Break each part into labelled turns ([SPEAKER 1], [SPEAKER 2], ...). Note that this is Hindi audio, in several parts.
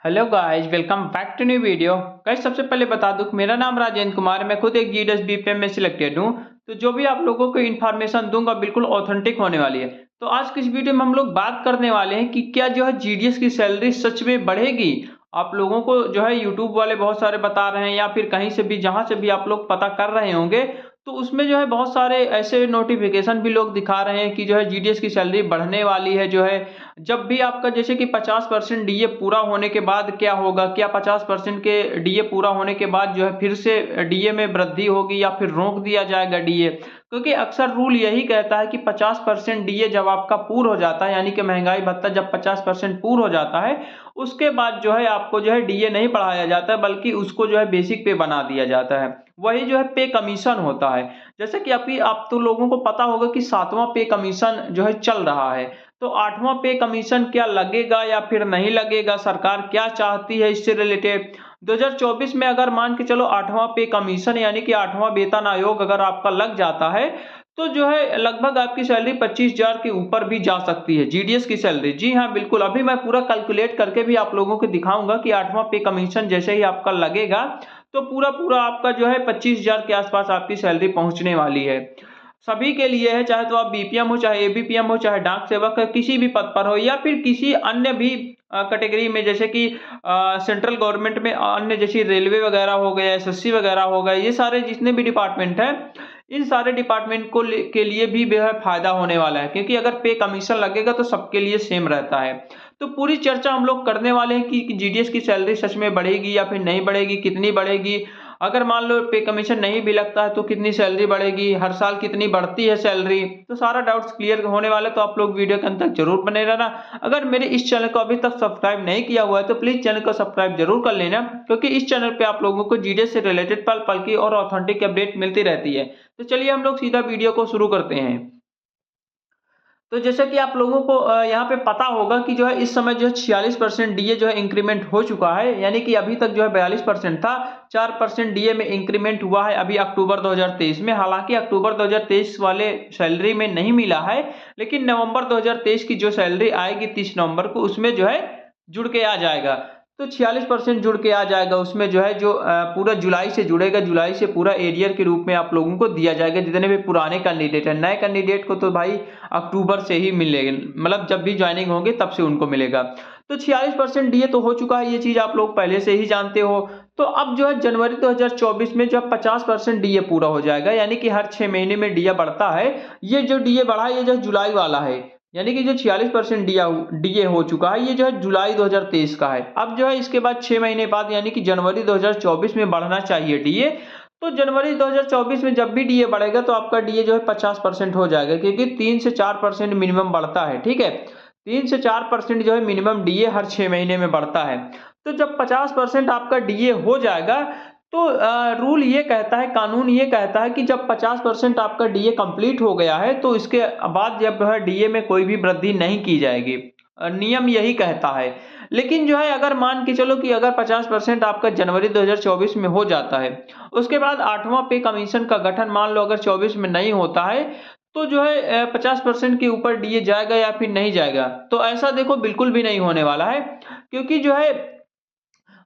[SPEAKER 1] Hello guys, welcome back to new video. Guys, सबसे पहले बता दूं कि मेरा नाम राजेंद्र कुमार है। मैं खुद एक जीडीएस बीपीएम में सिलेक्टेड हूं। तो जो भी आप लोगों को इन्फॉर्मेशन दूंगा बिल्कुल ऑथेंटिक होने वाली है। तो आज की इस वीडियो में हम लोग बात करने वाले हैं कि क्या जो है जीडीएस की सैलरी सच में बढ़ेगी। आप लोगों को जो है यूट्यूब वाले बहुत सारे बता रहे हैं या फिर कहीं से भी जहां से भी आप लोग पता कर रहे होंगे, तो उसमें जो है बहुत सारे ऐसे नोटिफिकेशन भी लोग दिखा रहे हैं कि जो है जीडीएस की सैलरी बढ़ने वाली है। जो है जब भी आपका जैसे कि 50% डीए पूरा होने के बाद क्या होगा, क्या 50% के डीए पूरा होने के बाद जो है फिर से डीए में वृद्धि होगी या फिर रोक दिया जाएगा डीए। क्योंकि अक्सर रूल यही कहता है कि 50% डीए जब आपका पूर्ण हो जाता है, यानी कि महंगाई भत्ता जब 50% पूर्ण हो जाता है, उसके बाद जो है आपको जो है डीए नहीं बढ़ाया जाता है, बल्कि उसको जो है बेसिक पे बना दिया जाता है। वही जो है पे कमीशन होता है। जैसे कि अभी आप तो लोगों को पता होगा कि 7वां पे कमीशन जो है चल रहा है। तो 8वां पे कमीशन क्या लगेगा या फिर नहीं लगेगा, सरकार क्या चाहती है इससे रिलेटेड। 2024 में अगर मान के चलो 8वां पे कमीशन यानी कि 8वां वेतन आयोग अगर आपका लग जाता है, तो जो है लगभग आपकी सैलरी 25,000 के ऊपर भी जा सकती है, जीडीएस की सैलरी। जी हाँ, बिल्कुल। अभी मैं पूरा कैलकुलेट करके भी आप लोगों को दिखाऊंगा कि 8वां पे कमीशन जैसे ही आपका लगेगा, तो पूरा पूरा आपका जो है 25,000 के आसपास आपकी सैलरी पहुंचने वाली है। सभी के लिए है, चाहे तो आप बीपीएम हो, चाहे एबीपीएम हो, चाहे डाक सेवक किसी भी पद पर हो या फिर किसी अन्य भी कैटेगरी में, जैसे कि सेंट्रल गवर्नमेंट में अन्य जैसे रेलवे वगैरह हो गया, एसएससी वगैरह हो गए, ये सारे जितने भी डिपार्टमेंट हैं, इन सारे डिपार्टमेंट के लिए भी जो है फायदा होने वाला है। क्योंकि अगर पे कमीशन लगेगा तो सबके लिए सेम रहता है। तो पूरी चर्चा हम लोग करने वाले हैं कि जीडीएस की सैलरी सच में बढ़ेगी या फिर नहीं बढ़ेगी, कितनी बढ़ेगी। अगर मान लो पे कमीशन नहीं भी लगता है तो कितनी सैलरी बढ़ेगी, हर साल कितनी बढ़ती है सैलरी। तो सारा डाउट्स क्लियर होने वाला है, तो आप लोग वीडियो के अंत तक जरूर बने रहना। अगर मेरे इस चैनल को अभी तक सब्सक्राइब नहीं किया हुआ है तो प्लीज चैनल को सब्सक्राइब जरूर कर लेना, क्योंकि इस चैनल पे आप लोगों को जीडीएस से रिलेटेड पल पल की और ऑथेंटिक अपडेट मिलती रहती है। तो चलिए हम लोग सीधा वीडियो को शुरू करते हैं। तो जैसे कि आप लोगों को यहाँ पे पता होगा कि जो है इस समय जो है 46% डीए जो है इंक्रीमेंट हो चुका है, यानी कि अभी तक जो है 42% था। 4% डीए में इंक्रीमेंट हुआ है अभी अक्टूबर 2023 में। हालांकि अक्टूबर 2023 वाले सैलरी में नहीं मिला है, लेकिन नवंबर 2023 की जो सैलरी आएगी 30 नवंबर को, उसमें जो है जुड़ के आ जाएगा। तो 46% जुड़ के आ जाएगा उसमें, जो है जो पूरा जुलाई से जुड़ेगा, जुलाई से पूरा एरियर के रूप में आप लोगों को दिया जाएगा। जितने भी पुराने कैंडिडेट हैं, नए कैंडिडेट को तो भाई अक्टूबर से ही मिलेगा, मतलब जब भी ज्वाइनिंग होंगे तब से उनको मिलेगा। तो 46% डीए तो हो चुका है, ये चीज आप लोग पहले से ही जानते हो। तो अब जो है जनवरी 2024 में जो 50% डीए पूरा हो जाएगा, यानी कि हर 6 महीने में डीए बढ़ता है। ये जो डीए बढ़ा है ये जो जुलाई वाला है, यानी कि जो 46% डीए हो चुका है, ये जो है जुलाई 2023 का है। अब जो है इसके बाद 6 महीने बाद यानी कि जनवरी 2024 में बढ़ना चाहिए डीए। तो जनवरी 2024 में जब भी डीए बढ़ेगा तो आपका डीए जो है 50% हो जाएगा, क्योंकि 3 से 4% मिनिमम बढ़ता है। ठीक है, 3 से 4% जो है मिनिमम डीए हर 6 महीने में बढ़ता है। तो जब 50% आपका डीए हो जाएगा, तो रूल ये कहता है, कानून ये कहता है कि जब 50% आपका डीए कंप्लीट हो गया है तो इसके बाद जब है डीए में कोई भी वृद्धि नहीं की जाएगी। नियम यही कहता है। लेकिन जो है अगर मान के चलो कि अगर 50% आपका जनवरी 2024 में हो जाता है, उसके बाद 8वां पे कमीशन का गठन मान लो अगर 24 में नहीं होता है, तो जो है 50% के ऊपर डीए जाएगा या फिर नहीं जाएगा। तो ऐसा देखो बिल्कुल भी नहीं होने वाला है, क्योंकि जो है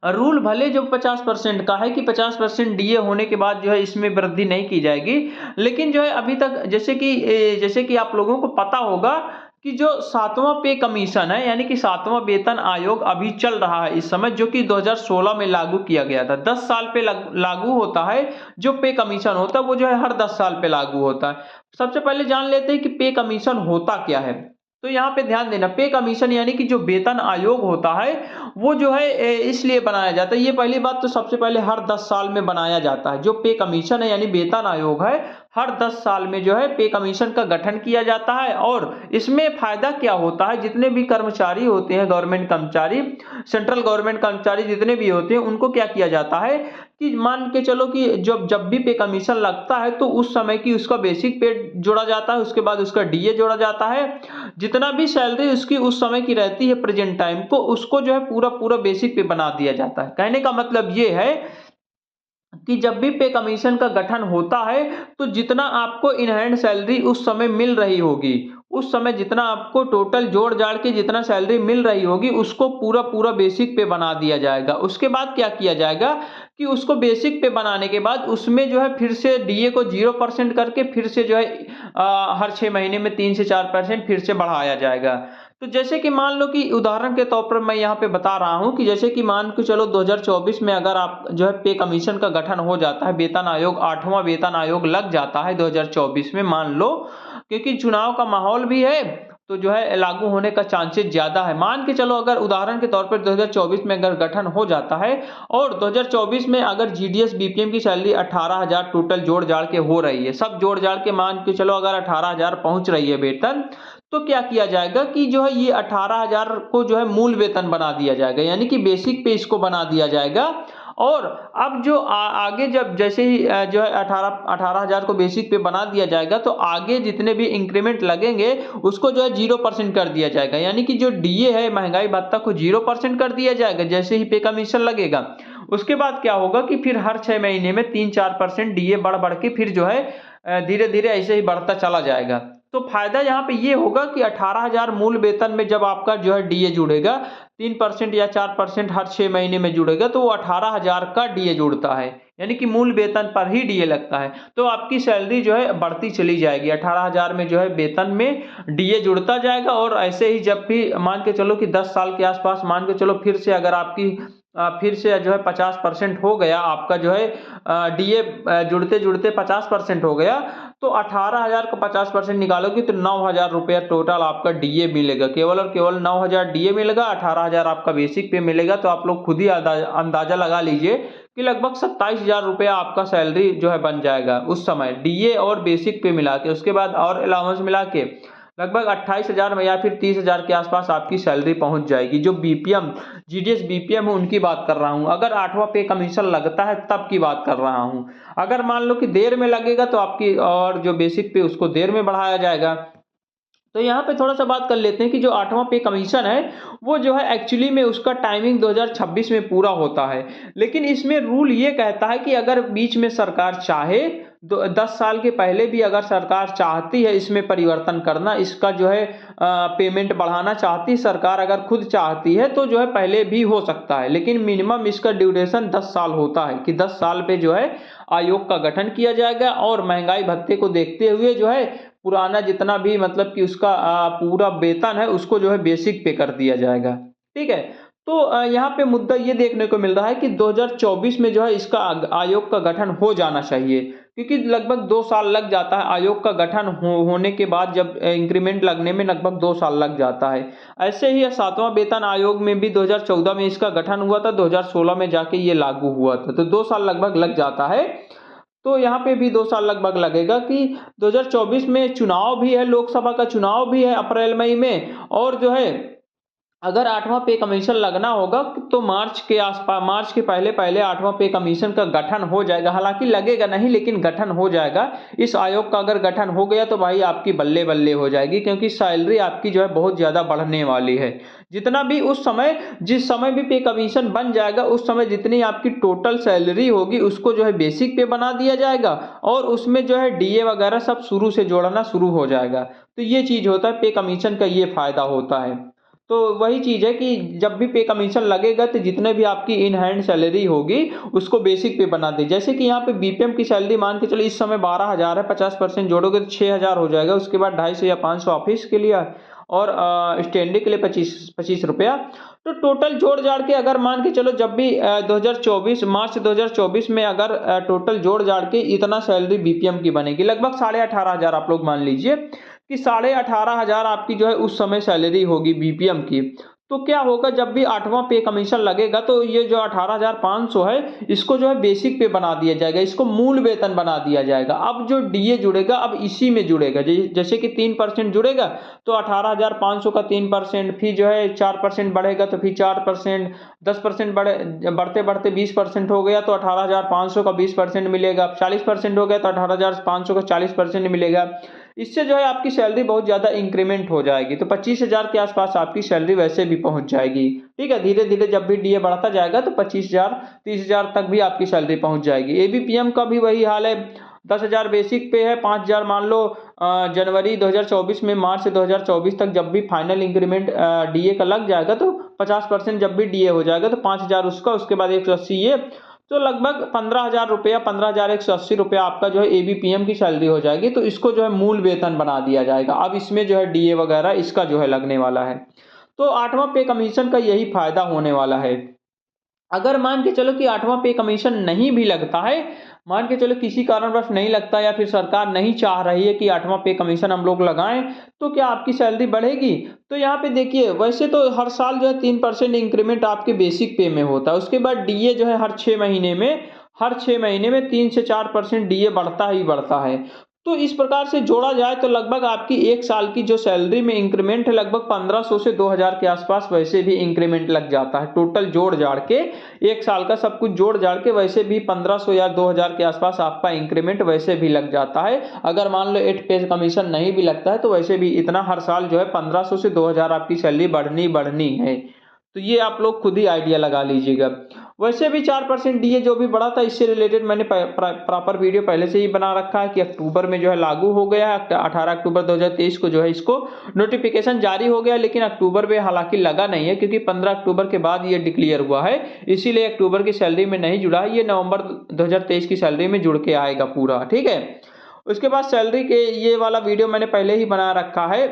[SPEAKER 1] रूल भले जो 50% का है कि 50% डीए होने के बाद जो है इसमें वृद्धि नहीं की जाएगी, लेकिन जो है अभी तक जैसे कि आप लोगों को पता होगा कि जो 7वां पे कमीशन है, यानी कि 7वां वेतन आयोग अभी चल रहा है इस समय, जो कि 2016 में लागू किया गया था। 10 साल पे लागू होता है। जो पे कमीशन होता है वो जो है हर 10 साल पे लागू होता है। सबसे पहले जान लेते हैं कि पे कमीशन होता क्या है। तो यहाँ पे ध्यान देना, पे कमीशन यानी कि जो वेतन आयोग होता है वो जो है इसलिए बनाया जाता है। ये पहली बात, तो सबसे पहले हर 10 साल में बनाया जाता है। जो पे कमीशन है यानी वेतन आयोग है, हर 10 साल में जो है पे कमीशन का गठन किया जाता है। और इसमें फायदा क्या होता है, जितने भी कर्मचारी होते हैं, गवर्नमेंट कर्मचारी, सेंट्रल गवर्नमेंट कर्मचारी जितने भी होते हैं, उनको क्या किया जाता है कि मान के चलो कि जब भी पे कमीशन लगता है तो उस समय की उसका बेसिक पे जोड़ा जाता है, उसके बाद उसका डीए जोड़ा जाता है। जितना भी सैलरी उसकी उस समय की रहती है प्रेजेंट टाइम को, उसको जो है पूरा पूरा बेसिक पे बना दिया जाता है। कहने का मतलब ये है कि जब भी पे कमीशन का गठन होता है तो जितना आपको इन हैंड सैलरी उस समय मिल रही होगी, उस समय जितना आपको टोटल जोड़ जाड़ के जितना सैलरी मिल रही होगी उसको पूरा पूरा बेसिक पे बना दिया जाएगा। उसके बाद क्या किया जाएगा कि उसको बेसिक पे बनाने के बाद उसमें जो है फिर से डीए को 0% करके फिर से जो है हर 6 महीने में 3 से 4% फिर से बढ़ाया जाएगा। तो जैसे कि मान लो कि उदाहरण के तौर पर मैं यहाँ पे बता रहा हूँ कि जैसे कि मान के चलो 2024 में अगर आप जो है पे कमीशन का गठन हो जाता है, वेतन आयोग 8वां वेतन आयोग लग जाता है 2024 में मान लो, क्योंकि चुनाव का माहौल भी है तो जो है लागू होने का चांसेस ज्यादा है। मान के चलो अगर उदाहरण के तौर पर 2024 में अगर गठन हो जाता है और 2024 में अगर जीडीएस बीपीएम की सैलरी 18,000 टोटल जोड़ जाड़ के हो रही है, सब जोड़ जाड़ के मान के चलो अगर 18,000 पहुंच रही है वेतन, तो क्या किया जाएगा कि जो है ये 18,000 को जो है मूल वेतन बना दिया जाएगा, यानी कि बेसिक पे इसको बना दिया जाएगा। और अब जो आगे जब जैसे ही जो है 18,000 को बेसिक पे बना दिया जाएगा तो आगे जितने भी इंक्रीमेंट लगेंगे उसको जो है 0% कर दिया जाएगा, यानी कि जो डीए है महंगाई भत्ता को 0% कर दिया जाएगा जैसे ही पे कमीशन लगेगा। उसके बाद क्या होगा कि फिर हर 6 महीने में 3-4% डीए बढ़ बढ़ के फिर जो है धीरे धीरे ऐसे ही बढ़ता चला जाएगा। तो फायदा यहाँ पे ये होगा कि 18,000 मूल वेतन में जब आपका जो है डीए जुड़ेगा 3% या 4% हर 6 महीने में जुड़ेगा तो वो 18,000 का डीए जुड़ता है, यानी कि मूल वेतन पर ही डीए लगता है। तो आपकी सैलरी जो है बढ़ती चली जाएगी, 18,000 में जो है वेतन में डीए जुड़ता जाएगा। और ऐसे ही जब भी मान के चलो कि 10 साल के आसपास मान के चलो फिर से अगर आपकी फिर से जो है 50% हो गया आपका जो है डीए जुड़ते जुड़ते 50% हो गया, तो 18,000 को 50% निकालोगे तो 9,000 रुपया टोटल आपका डीए मिलेगा, केवल और केवल 9,000 डीए मिलेगा, 18,000 आपका बेसिक पे मिलेगा। तो आप लोग खुद ही अंदाजा लगा लीजिए कि लगभग 27,000 रुपया आपका सैलरी जो है बन जाएगा उस समय डीए और बेसिक पे मिला के। उसके बाद और अलाउंस मिला के लगभग 28,000 में या फिर 30,000 के आसपास आपकी सैलरी पहुंच जाएगी। जो बीपीएम जीडीएस बीपीएम है उनकी बात कर रहा हूं, अगर 8वां पे कमीशन लगता है तब की बात कर रहा हूं। अगर मान लो कि देर में लगेगा तो आपकी और जो बेसिक पे उसको देर में बढ़ाया जाएगा। तो यहाँ पे थोड़ा सा बात कर लेते हैं कि जो 8वां पे कमीशन है वो जो है एक्चुअली में उसका टाइमिंग 2026 में पूरा होता है, लेकिन इसमें रूल ये कहता है कि अगर बीच में सरकार चाहे 10 साल के पहले भी अगर सरकार चाहती है इसमें परिवर्तन करना, इसका जो है पेमेंट बढ़ाना चाहती सरकार, अगर खुद चाहती है तो जो है पहले भी हो सकता है, लेकिन मिनिमम इसका ड्यूरेशन 10 साल होता है कि 10 साल पे जो है आयोग का गठन किया जाएगा और महंगाई भत्ते को देखते हुए जो है पुराना जितना भी मतलब कि उसका पूरा वेतन है उसको जो है बेसिक पे कर दिया जाएगा। ठीक है, तो यहाँ पे मुद्दा ये देखने को मिल रहा है कि 2024 में जो है इसका आयोग का गठन हो जाना चाहिए, क्योंकि लगभग 2 साल लग जाता है आयोग का गठन होने के बाद, जब इंक्रीमेंट लगने में लगभग 2 साल लग जाता है। ऐसे ही 7वां वेतन आयोग में भी 2014 में इसका गठन हुआ था, 2016 में जाके ये लागू हुआ था, तो 2 साल लगभग लग जाता है। तो यहाँ पे भी 2 साल लगभग लगेगा कि 2024 में चुनाव भी है, लोकसभा का चुनाव भी है अप्रैल मई में, और जो है अगर 8वां पे कमीशन लगना होगा तो मार्च के आसपास, मार्च के पहले पहले 8वां पे कमीशन का गठन हो जाएगा। हालांकि लगेगा नहीं लेकिन गठन हो जाएगा। इस आयोग का अगर गठन हो गया तो भाई आपकी बल्ले बल्ले हो जाएगी, क्योंकि सैलरी आपकी जो है बहुत ज्यादा बढ़ने वाली है। जितना भी उस समय जिस समय भी पे कमीशन बन जाएगा उस समय जितनी आपकी टोटल सैलरी होगी उसको जो है बेसिक पे बना दिया जाएगा और उसमें जो है डीए वगैरह सब शुरू से जोड़ना शुरू हो जाएगा। तो ये चीज होता है, पे कमीशन का ये फायदा होता है। तो वही चीज है कि जब भी पे कमीशन लगेगा तो जितने भी आपकी इन हैंड सैलरी होगी उसको बेसिक पे बना दे। जैसे कि यहाँ पे बीपीएम की सैलरी मान के चलो इस समय 12,000 है, 50% जोड़ोगे तो 6,000 हो जाएगा। उसके बाद 250 या 500 ऑफिस के लिए और स्टैंडिंग के लिए 25 रुपया। तो टोटल जोड़ जाड़ के अगर मान के चलो जब भी 2024 मार्च 2024 में अगर टोटल जोड़ जाड़ के इतना सैलरी बीपीएम की बनेगी, लगभग 18,500 आप लोग मान लीजिए कि 18,500 आपकी जो है उस समय सैलरी होगी बीपीएम की। तो क्या होगा जब भी 8वां पे कमीशन लगेगा तो ये जो 18,500 है इसको जो है बेसिक पे बना दिया जाएगा, इसको मूल वेतन बना दिया जाएगा। अब जो डीए जुड़ेगा अब इसी में जुड़ेगा, जैसे कि 3% जुड़ेगा तो 18,500 का 3%, फिर जो है 4% बढ़ेगा तो फिर 4%, 10% बढ़ते बढ़ते 20% हो गया तो 18,500 का 20% मिलेगा, 40% हो गया तो 18,500 का 40% मिलेगा। इससे जो है आपकी सैलरी बहुत ज्यादा इंक्रीमेंट हो जाएगी, तो 25,000 के आसपास आपकी सैलरी वैसे भी पहुंच जाएगी। ठीक है, धीरे धीरे जब भी डीए बढ़ता जाएगा तो 25,000 30,000 तक भी आपकी सैलरी पहुंच जाएगी। एबीपीएम का भी वही हाल है, 10,000 बेसिक पे है, 5,000 मान लो जनवरी 2024 में मार्च 2024 तक जब भी फाइनल इंक्रीमेंट डीए का लग जाएगा तो 50% जब भी डीए हो जाएगा तो 5,000 उसका, उसके बाद 180 ये, तो लगभग 15,000 रुपया, 15,180 रुपया आपका जो है एबीपीएम की सैलरी हो जाएगी। तो इसको जो है मूल वेतन बना दिया जाएगा। अब इसमें जो है डीए वगैरह इसका जो है लगने वाला है। तो 8वां पे कमीशन का यही फायदा होने वाला है। अगर मान के चलो कि 8वां पे कमीशन नहीं भी लगता है, मान के चलो किसी कारणवश नहीं लगता या फिर सरकार नहीं चाह रही है कि 8वां पे कमीशन हम लोग लगाएं, तो क्या आपकी सैलरी बढ़ेगी? तो यहाँ पे देखिए, वैसे तो हर साल जो है 3% इंक्रीमेंट आपके बेसिक पे में होता है। उसके बाद डीए जो है हर 6 महीने में 3 से 4% डीए बढ़ता ही बढ़ता है। तो इस प्रकार से जोड़ा जाए तो लगभग आपकी 1 साल की जो सैलरी में इंक्रीमेंट है, लगभग 1500 से 2000 के आसपास वैसे भी इंक्रीमेंट लग जाता है। टोटल जोड़ जाड़ के 1 साल का सब कुछ जोड़ जाड़ के वैसे भी 1500 या 2000 के आसपास आपका इंक्रीमेंट वैसे भी लग जाता है। अगर मान लो 8 पे कमीशन नहीं भी लगता है तो वैसे भी इतना हर साल जो है 1500 से 2000 आपकी सैलरी बढ़नी है। तो ये आप लोग खुद ही आइडिया लगा लीजिएगा। वैसे भी 4% डीए जो भी बढ़ा था, इससे रिलेटेड मैंने प्रॉपर वीडियो पहले से ही बना रखा है कि अक्टूबर में जो है लागू हो गया है। 18 अक्टूबर 2023 को जो है इसको नोटिफिकेशन जारी हो गया, लेकिन अक्टूबर में हालांकि लगा नहीं है क्योंकि 15 अक्टूबर के बाद ये डिक्लेयर हुआ है, इसीलिए अक्टूबर की सैलरी में नहीं जुड़ा है। ये नवंबर 2023 की सैलरी में जुड़ के आएगा पूरा, ठीक है। उसके बाद सैलरी के ये वाला वीडियो मैंने पहले ही बना रखा है,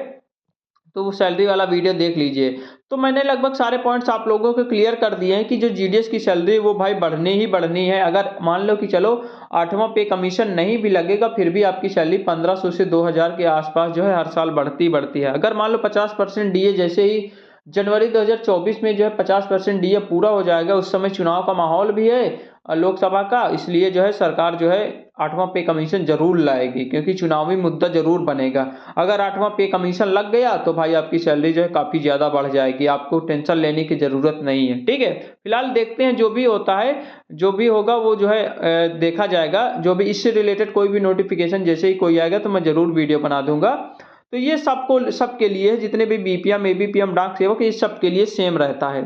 [SPEAKER 1] तो वो सैलरी वाला वीडियो देख लीजिए। तो मैंने लगभग सारे पॉइंट्स आप लोगों को क्लियर कर दिए हैं कि जो जीडीएस की सैलरी वो भाई बढ़नी है। अगर मान लो कि चलो 8वां पे कमीशन नहीं भी लगेगा फिर भी आपकी सैलरी 1500 से 2000 के आसपास जो है हर साल बढ़ती है। अगर मान लो 50% डीए जैसे ही जनवरी 2024 में जो है 50% डीए पूरा हो जाएगा, उस समय चुनाव का माहौल भी है लोकसभा का, इसलिए जो है सरकार जो है 8वां पे कमीशन जरूर लाएगी क्योंकि चुनावी मुद्दा जरूर बनेगा। अगर 8वां पे कमीशन लग गया तो भाई आपकी सैलरी जो है काफी ज्यादा बढ़ जाएगी, आपको टेंशन लेने की जरूरत नहीं है, ठीक है। फिलहाल देखते हैं जो भी होता है, जो भी होगा वो जो है देखा जाएगा। जो भी इससे रिलेटेड कोई भी नोटिफिकेशन जैसे ही कोई आएगा तो मैं जरूर वीडियो बना दूंगा। तो ये सबके लिए जितने भी बीपीएम एबीपीएम डाक सेवक ये सबके लिए सेम रहता है।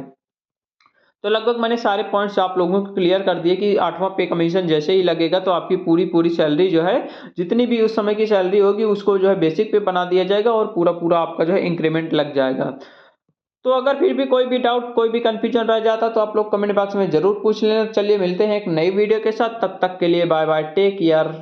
[SPEAKER 1] तो लगभग मैंने सारे पॉइंट्स आप लोगों को क्लियर कर दिए कि 8वां पे कमीशन जैसे ही लगेगा तो आपकी पूरी सैलरी जो है जितनी भी उस समय की सैलरी होगी उसको जो है बेसिक पे बना दिया जाएगा और पूरा आपका जो है इंक्रीमेंट लग जाएगा। तो अगर फिर भी कोई भी डाउट कोई भी कंफ्यूजन रह जाता तो आप लोग कमेंट बॉक्स में जरूर पूछ लेना। चलिए मिलते हैं एक नई वीडियो के साथ, तब तक के लिए बाय बाय, टेक केयर।